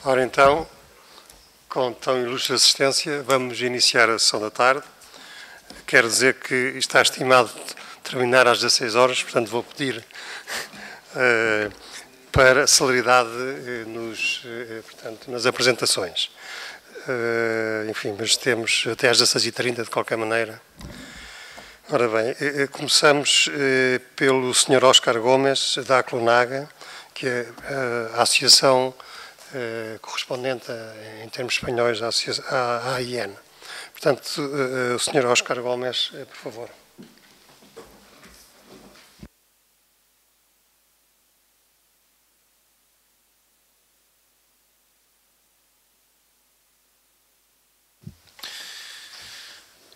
Ora então, com tão ilustre assistência, vamos iniciar a sessão da tarde. Quero dizer que está estimado terminar às 16 horas, portanto vou pedir para celeridade nas apresentações. Enfim, mas temos até às 16h30 de qualquer maneira. Ora bem, começamos pelo Sr. Óscar Gomes, da Aclunaga, que é a associação correspondente em termos espanhóis à AIN. Portanto, o Sr. Óscar Gomes, por favor.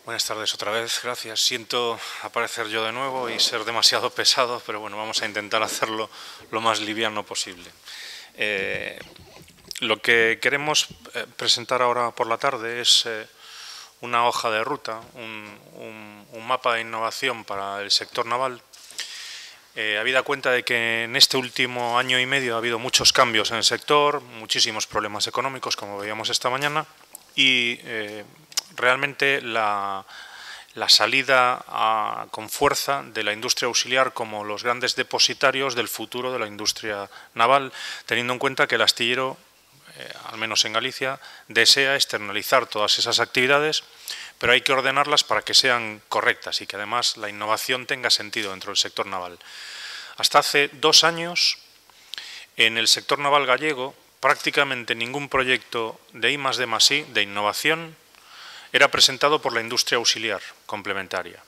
Buenas tardes otra vez, gracias. Siento aparecer yo de nuevo y ser demasiado pesado, pero bueno, vamos a intentar hacerlo lo más liviano posible. Lo que queremos presentar ahora por la tarde es una hoja de ruta, un mapa de innovación para el sector naval. Habida cuenta de que en este último año y medio ha habido muchos cambios en el sector, muchísimos problemas económicos, como veíamos esta mañana, y realmente la salida con fuerza de la industria auxiliar como los grandes depositarios del futuro de la industria naval, teniendo en cuenta que el astillero, al menos en Galicia, desea externalizar todas esas actividades, pero hay que ordenarlas para que sean correctas y que además la innovación tenga sentido dentro del sector naval. Hasta hace 2 años, en el sector naval gallego, prácticamente ningún proyecto de I+D+I, de innovación, era presentado por la industria auxiliar complementaria.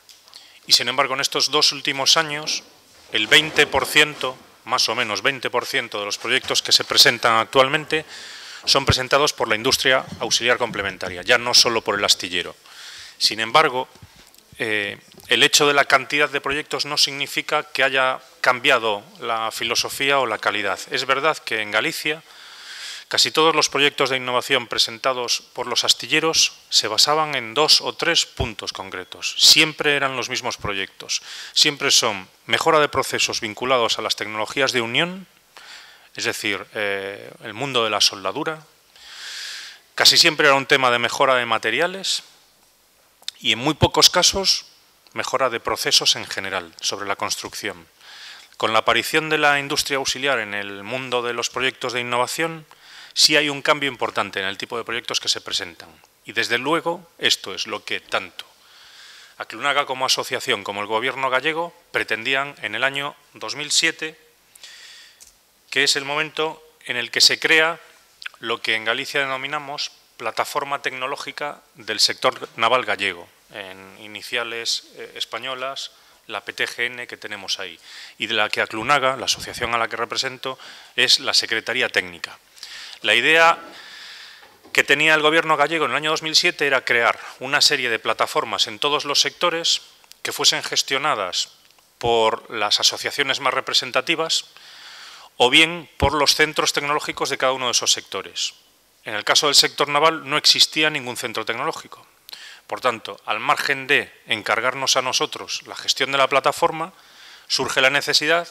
Y sin embargo, en estos 2 últimos años, el 20%, más o menos 20% de los proyectos que se presentan actualmente son presentados por la industria auxiliar complementaria, ya no solo por el astillero. Sin embargo, el hecho de la cantidad de proyectos no significa que haya cambiado la filosofía o la calidad. Es verdad que en Galicia casi todos los proyectos de innovación presentados por los astilleros se basaban en 2 o 3 puntos concretos. Siempre eran los mismos proyectos. Siempre son mejora de procesos vinculados a las tecnologías de unión, es decir, el mundo de la soldadura. Casi siempre era un tema de mejora de materiales y en muy pocos casos mejora de procesos en general sobre la construcción. Con la aparición de la industria auxiliar en el mundo de los proyectos de innovación, sí hay un cambio importante en el tipo de proyectos que se presentan. Y desde luego esto es lo que tanto Aclunaga como asociación como el Gobierno gallego pretendían en el año 2007, que es el momento en el que se crea lo que en Galicia denominamos Plataforma Tecnológica del Sector Naval Gallego, en iniciales españolas, la PTGN que tenemos ahí, y de la que Aclunaga, la asociación a la que represento, es la Secretaría Técnica. La idea que tenía el Gobierno gallego en el año 2007 era crear una serie de plataformas en todos los sectores que fuesen gestionadas por las asociaciones más representativas o bien por los centros tecnológicos de cada uno de esos sectores. En el caso del sector naval no existía ningún centro tecnológico. Por tanto, al margen de encargarnos a nosotros la gestión de la plataforma, surge la necesidad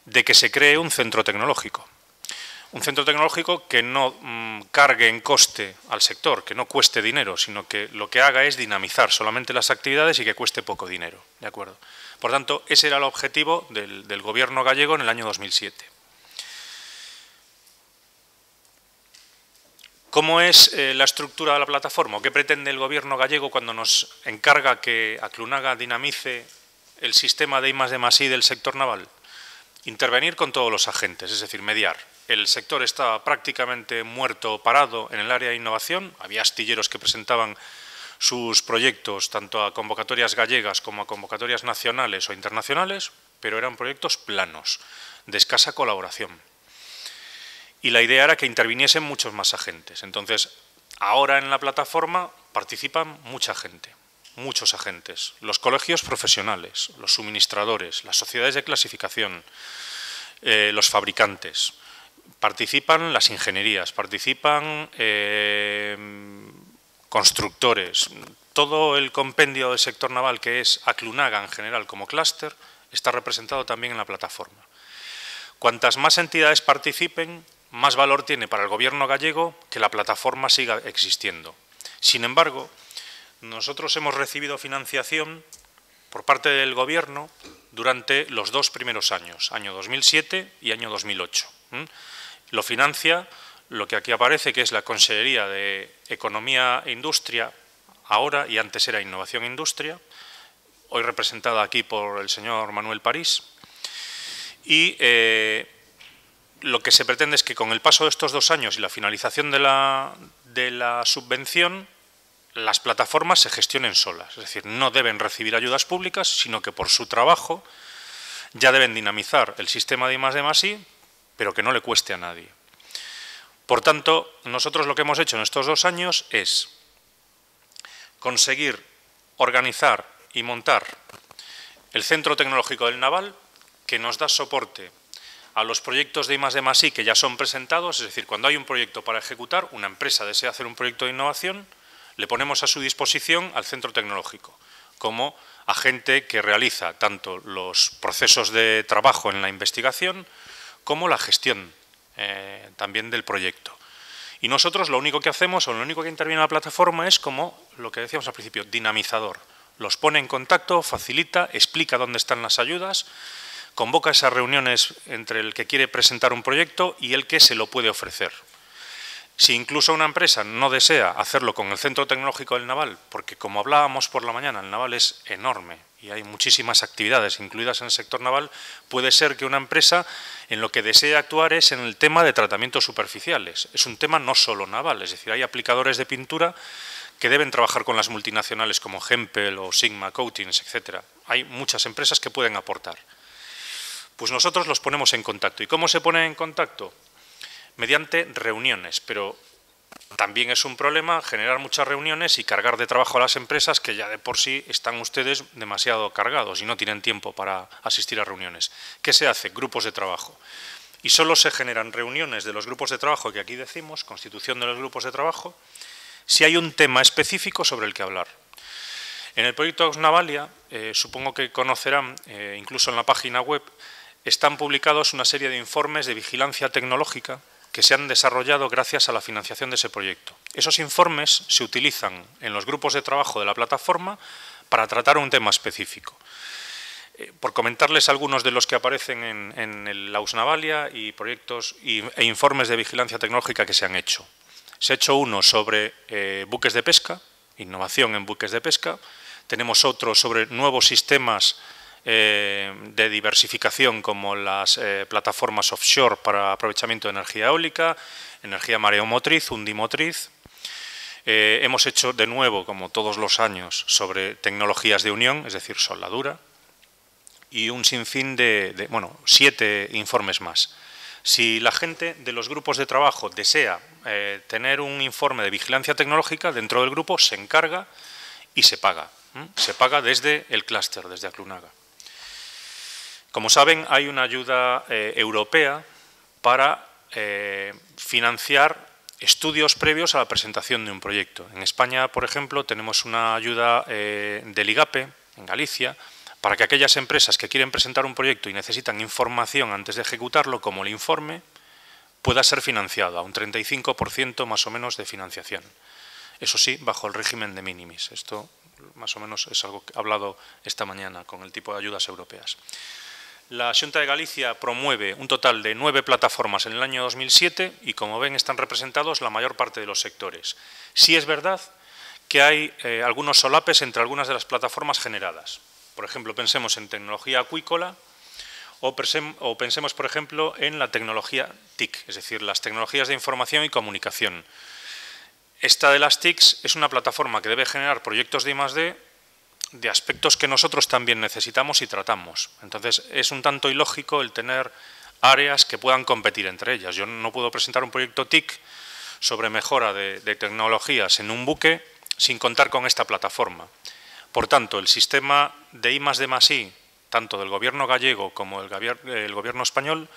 de que se cree un centro tecnológico. Un centro tecnológico que no cargue en coste al sector, que no cueste dinero, sino que lo que haga es dinamizar solamente las actividades y que cueste poco dinero. ¿De acuerdo? Por tanto, ese era el objetivo del Gobierno gallego en el año 2007. ¿Cómo es la estructura de la plataforma? ¿Qué pretende el Gobierno gallego cuando nos encarga que Aclunaga dinamice el sistema de I+D+I del sector naval? Intervenir con todos los agentes, es decir, mediar. El sector estaba prácticamente muerto o parado en el área de innovación. Había astilleros que presentaban sus proyectos tanto a convocatorias gallegas como a convocatorias nacionales o internacionales, pero eran proyectos planos, de escasa colaboración. Y la idea era que interviniesen muchos más agentes. Entonces, ahora en la plataforma participan mucha gente, muchos agentes. Los colegios profesionales, los suministradores, las sociedades de clasificación, los fabricantes. Participan las ingenierías, participan constructores. Todo el compendio del sector naval, que es Aclunaga en general como clúster, está representado también en la plataforma. Cuantas más entidades participen, más valor tiene para el gobierno gallego que la plataforma siga existiendo. Sin embargo, nosotros hemos recibido financiación por parte del gobierno durante los 2 primeros años, año 2007 y año 2008. Lo financia lo que aquí aparece, que es la Consellería de Economía e Industria, ahora y antes era Innovación e Industria, hoy representada aquí por el señor Manuel París. Y lo que se pretende es que con el paso de estos 2 años y la finalización de la subvención, las plataformas se gestionen solas. Es decir, no deben recibir ayudas públicas, sino que por su trabajo ya deben dinamizar el sistema de I+D+I, pero que no le cueste a nadie. Por tanto, nosotros lo que hemos hecho en estos 2 años es conseguir organizar y montar el Centro Tecnológico del Naval, que nos da soporte a los proyectos de I+D+I que ya son presentados. Es decir, cuando hay un proyecto para ejecutar, una empresa desea hacer un proyecto de innovación, le ponemos a su disposición al centro tecnológico como agente que realiza tanto los procesos de trabajo en la investigación como la gestión también del proyecto. Y nosotros lo único que hacemos, o lo único que interviene en la plataforma, es como lo que decíamos al principio, dinamizador. Los pone en contacto, facilita, explica dónde están las ayudas, convoca esas reuniones entre el que quiere presentar un proyecto y el que se lo puede ofrecer. Si incluso una empresa no desea hacerlo con el Centro Tecnológico del Naval, porque como hablábamos por la mañana, el naval es enorme y hay muchísimas actividades incluidas en el sector naval, puede ser que una empresa en lo que desee actuar es en el tema de tratamientos superficiales. Es un tema no solo naval, es decir, hay aplicadores de pintura que deben trabajar con las multinacionales como Hempel o Sigma Coatings, etc. Hay muchas empresas que pueden aportar. Pues nosotros los ponemos en contacto. ¿Y cómo se pone en contacto? Mediante reuniones, pero también es un problema generar muchas reuniones y cargar de trabajo a las empresas que ya de por sí están ustedes demasiado cargados y no tienen tiempo para asistir a reuniones. ¿Qué se hace? Grupos de trabajo. Y solo se generan reuniones de los grupos de trabajo que aquí decimos, constitución de los grupos de trabajo, si hay un tema específico sobre el que hablar. En el proyecto Auxnavalia, supongo que conocerán, incluso en la página web, están publicados una serie de informes de vigilancia tecnológica que se han desarrollado gracias a la financiación de ese proyecto. Esos informes se utilizan en los grupos de trabajo de la plataforma para tratar un tema específico. Por comentarles algunos de los que aparecen en el Auxnavalia y proyectos e informes de vigilancia tecnológica que se han hecho. Se ha hecho uno sobre buques de pesca, innovación en buques de pesca. Tenemos otro sobre nuevos sistemas de diversificación como las plataformas offshore para aprovechamiento de energía eólica, energía mareomotriz, hundimotriz. Hemos hecho de nuevo, como todos los años, sobre tecnologías de unión, es decir, soldadura, y un sinfín de 7 informes más. Si la gente de los grupos de trabajo desea tener un informe de vigilancia tecnológica, dentro del grupo se encarga y se paga. Se paga desde el clúster, desde Aclunaga. Como saben, hay una ayuda europea para financiar estudios previos a la presentación de un proyecto. En España, por ejemplo, tenemos una ayuda del IGAPE, en Galicia, para que aquellas empresas que quieren presentar un proyecto y necesitan información antes de ejecutarlo, como el informe, pueda ser financiado a un 35% más o menos de financiación. Eso sí, bajo el régimen de minimis. Esto más o menos es algo que he hablado esta mañana con el tipo de ayudas europeas. La Xunta de Galicia promueve un total de 9 plataformas en el año 2007 y, como ven, están representados la mayor parte de los sectores. Sí es verdad que hay algunos solapes entre algunas de las plataformas generadas. Por ejemplo, pensemos en tecnología acuícola o pensemos, por ejemplo, en la tecnología TIC, es decir, las tecnologías de información y comunicación. Esta de las TICs es una plataforma que debe generar proyectos de I+D de aspectos que nosotros también necesitamos y tratamos. Entonces, es un tanto ilógico el tener áreas que puedan competir entre ellas. Yo no puedo presentar un proyecto TIC sobre mejora de tecnologías en un buque sin contar con esta plataforma. Por tanto, el sistema de I+D+I, tanto del gobierno gallego como el gobierno español,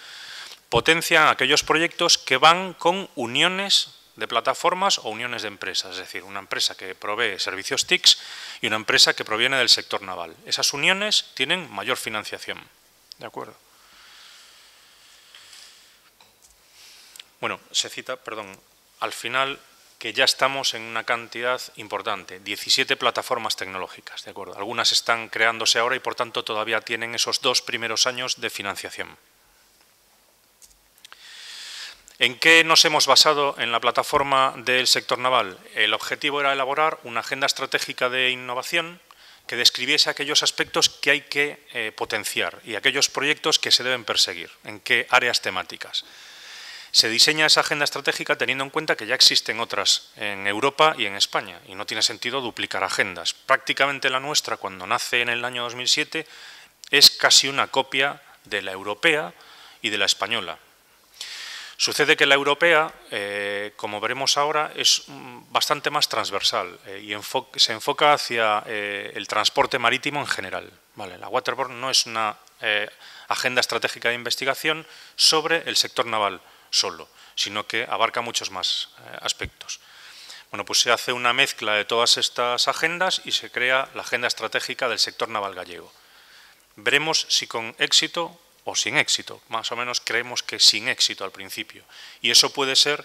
potencia aquellos proyectos que van con uniones de plataformas o uniones de empresas, es decir, una empresa que provee servicios TICs y una empresa que proviene del sector naval. Esas uniones tienen mayor financiación. ¿De acuerdo? Bueno, se cita, perdón, al final que ya estamos en una cantidad importante, 17 plataformas tecnológicas, ¿de acuerdo? Algunas están creándose ahora y, por tanto, todavía tienen esos 2 primeros años de financiación. ¿En qué nos hemos basado en la plataforma del sector naval? El objetivo era elaborar una agenda estratégica de innovación que describiese aquellos aspectos que hay que potenciar y aquellos proyectos que se deben perseguir, en qué áreas temáticas. Se diseña esa agenda estratégica teniendo en cuenta que ya existen otras en Europa y en España y no tiene sentido duplicar agendas. Prácticamente la nuestra, cuando nace en el año 2007, es casi una copia de la europea y de la española. Sucede que la europea, como veremos ahora, es bastante más transversal y se enfoca hacia el transporte marítimo en general. ¿Vale? La Waterborne no es una agenda estratégica de investigación sobre el sector naval solo, sino que abarca muchos más aspectos. Bueno, pues se hace una mezcla de todas estas agendas y se crea la agenda estratégica del sector naval gallego. Veremos si con éxito o sin éxito, más o menos creemos que sin éxito al principio. Y eso puede ser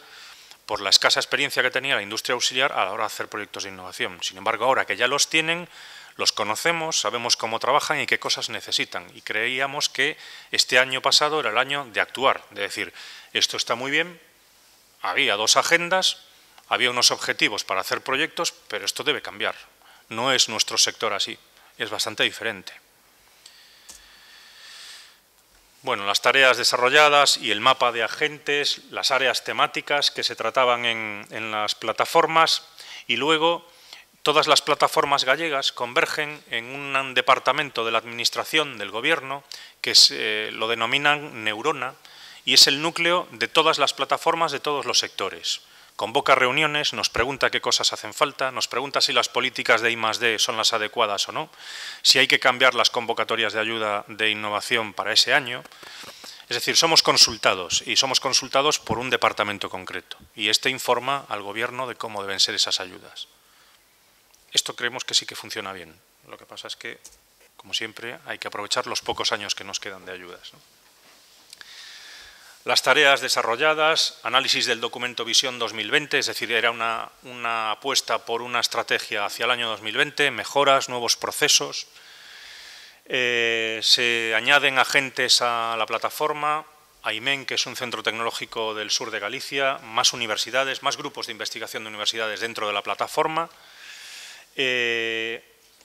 por la escasa experiencia que tenía la industria auxiliar a la hora de hacer proyectos de innovación. Sin embargo, ahora que ya los tienen, los conocemos, sabemos cómo trabajan y qué cosas necesitan. Y creíamos que este año pasado era el año de actuar, de decir, esto está muy bien, había 2 agendas, había unos objetivos para hacer proyectos, pero esto debe cambiar. No es nuestro sector así, es bastante diferente. Bueno, las tareas desarrolladas y el mapa de agentes, las áreas temáticas que se trataban en las plataformas y luego todas las plataformas gallegas convergen en un departamento de la administración del gobierno que lo denominan Neurona y es el núcleo de todas las plataformas de todos los sectores. Convoca reuniones, nos pregunta qué cosas hacen falta, nos pregunta si las políticas de I+D son las adecuadas o no, si hay que cambiar las convocatorias de ayuda de innovación para ese año. Es decir, somos consultados y somos consultados por un departamento concreto y este informa al gobierno de cómo deben ser esas ayudas. Esto creemos que sí que funciona bien. Lo que pasa es que, como siempre, hay que aprovechar los pocos años que nos quedan de ayudas, ¿no? Las tareas desarrolladas, análisis del documento Visión 2020, es decir, era una apuesta por una estrategia hacia el año 2020, mejoras, nuevos procesos. Se añaden agentes a la plataforma, AIMEN, que es un centro tecnológico del sur de Galicia, más universidades, más grupos de investigación de universidades dentro de la plataforma.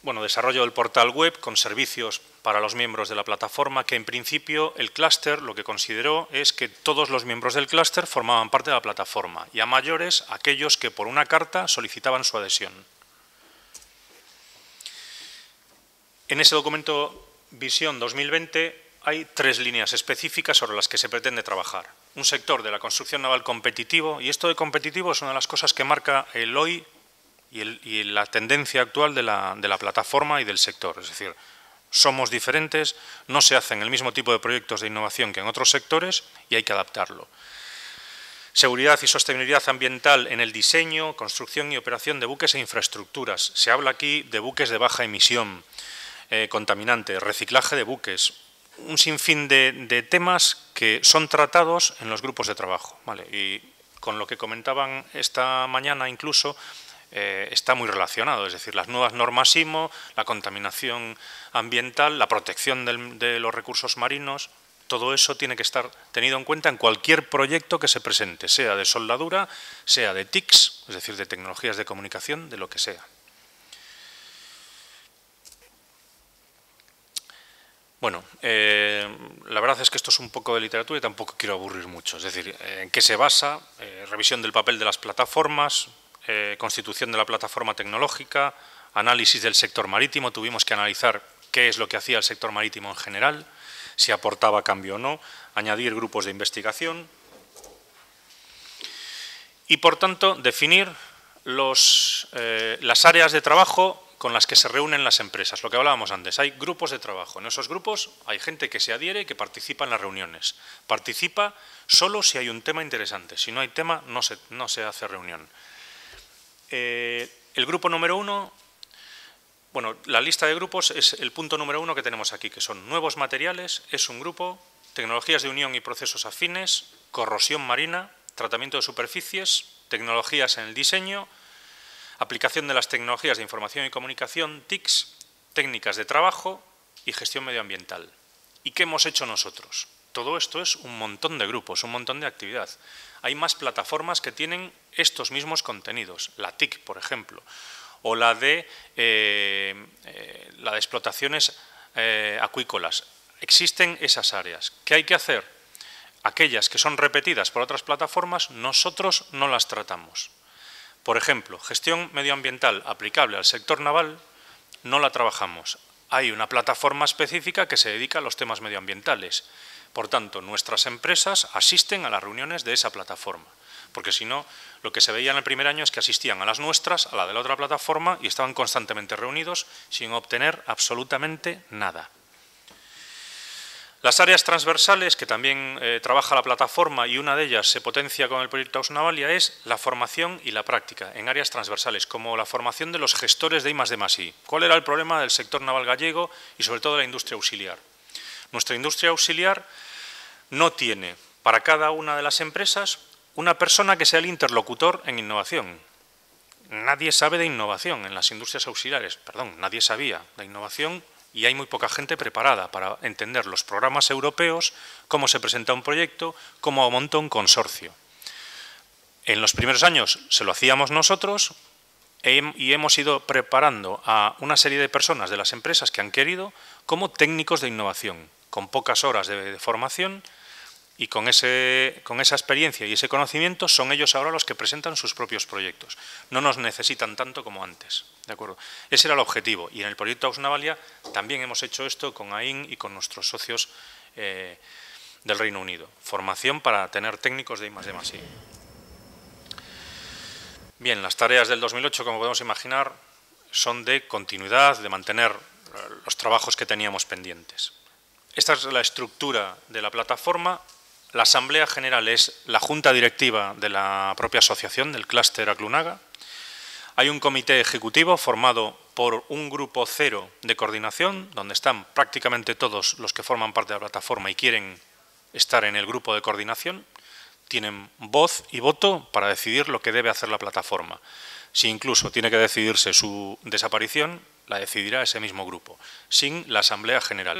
Bueno, desarrollo del portal web con servicios para los miembros de la plataforma, que en principio el clúster lo que consideró es que todos los miembros del clúster formaban parte de la plataforma y a mayores aquellos que por una carta solicitaban su adhesión. En ese documento Visión 2020 hay 3 líneas específicas sobre las que se pretende trabajar. Un sector de la construcción naval competitivo, y esto de competitivo es una de las cosas que marca el hoy y la tendencia actual de la plataforma y del sector. Es decir, somos diferentes, no se hacen el mismo tipo de proyectos de innovación que en otros sectores y hay que adaptarlo. Seguridad y sostenibilidad ambiental en el diseño, construcción y operación de buques e infraestructuras. Se habla aquí de buques de baja emisión, contaminantes, reciclaje de buques, un sinfín de temas que son tratados en los grupos de trabajo, ¿vale? Y con lo que comentaban esta mañana incluso, está muy relacionado, es decir, las nuevas normas IMO, la contaminación ambiental, la protección de los recursos marinos, todo eso tiene que estar tenido en cuenta en cualquier proyecto que se presente, sea de soldadura, sea de TICs, es decir, de tecnologías de comunicación, de lo que sea. Bueno, la verdad es que esto es un poco de literatura y tampoco quiero aburrir mucho, es decir, ¿en qué se basa? Revisión del papel de las plataformas, constitución de la plataforma tecnológica, análisis del sector marítimo, tuvimos que analizar qué es lo que hacía el sector marítimo en general, si aportaba cambio o no, añadir grupos de investigación y, por tanto, definir las áreas de trabajo con las que se reúnen las empresas, lo que hablábamos antes. Hay grupos de trabajo, en esos grupos hay gente que se adhiere y que participa en las reuniones. Participa solo si hay un tema interesante, si no hay tema no se hace reunión. El grupo número 1, bueno, la lista de grupos es el punto número 1 que tenemos aquí, que son nuevos materiales, es un grupo, tecnologías de unión y procesos afines, corrosión marina, tratamiento de superficies, tecnologías en el diseño, aplicación de las tecnologías de información y comunicación, TICs, técnicas de trabajo y gestión medioambiental. ¿Y qué hemos hecho nosotros? Todo esto es un montón de grupos, un montón de actividad. Hay más plataformas que tienen estos mismos contenidos, la TIC, por ejemplo, o la de explotaciones acuícolas. Existen esas áreas. ¿Qué hay que hacer? Aquellas que son repetidas por otras plataformas, nosotros no las tratamos. Por ejemplo, gestión medioambiental aplicable al sector naval, no la trabajamos. Hay una plataforma específica que se dedica a los temas medioambientales. Por tanto, nuestras empresas asisten a las reuniones de esa plataforma. Porque si no, lo que se veía en el primer año es que asistían a las nuestras, a la de la otra plataforma, y estaban constantemente reunidos sin obtener absolutamente nada. Las áreas transversales que también trabaja la plataforma, y una de ellas se potencia con el proyecto Ausnavalia, es la formación y la práctica en áreas transversales, como la formación de los gestores de I+D+I. ¿Cuál era el problema del sector naval gallego y sobre todo de la industria auxiliar? Nuestra industria auxiliar no tiene para cada una de las empresas una persona que sea el interlocutor en innovación. Nadie sabe de innovación en las industrias auxiliares, perdón, nadie sabía de innovación. Y hay muy poca gente preparada para entender los programas europeos, cómo se presenta un proyecto, cómo monta un consorcio. En los primeros años se lo hacíamos nosotros y hemos ido preparando a una serie de personas de las empresas que han querido como técnicos de innovación, con pocas horas de formación, y con esa experiencia y ese conocimiento son ellos ahora los que presentan sus propios proyectos. No nos necesitan tanto como antes. ¿De acuerdo? Ese era el objetivo. Y en el proyecto Ausnavalia también hemos hecho esto con AIN y con nuestros socios del Reino Unido. Formación para tener técnicos de I+D+I. Bien, las tareas del 2008, como podemos imaginar, son de continuidad, de mantener los trabajos que teníamos pendientes. Esta es la estructura de la plataforma. La Asamblea General es la junta directiva de la propia asociación, del clúster Aclunaga. Hay un comité ejecutivo formado por un grupo cero de coordinación, donde están prácticamente todos los que forman parte de la plataforma y quieren estar en el grupo de coordinación. Tienen voz y voto para decidir lo que debe hacer la plataforma. Si incluso tiene que decidirse su desaparición, la decidirá ese mismo grupo, sin la Asamblea General.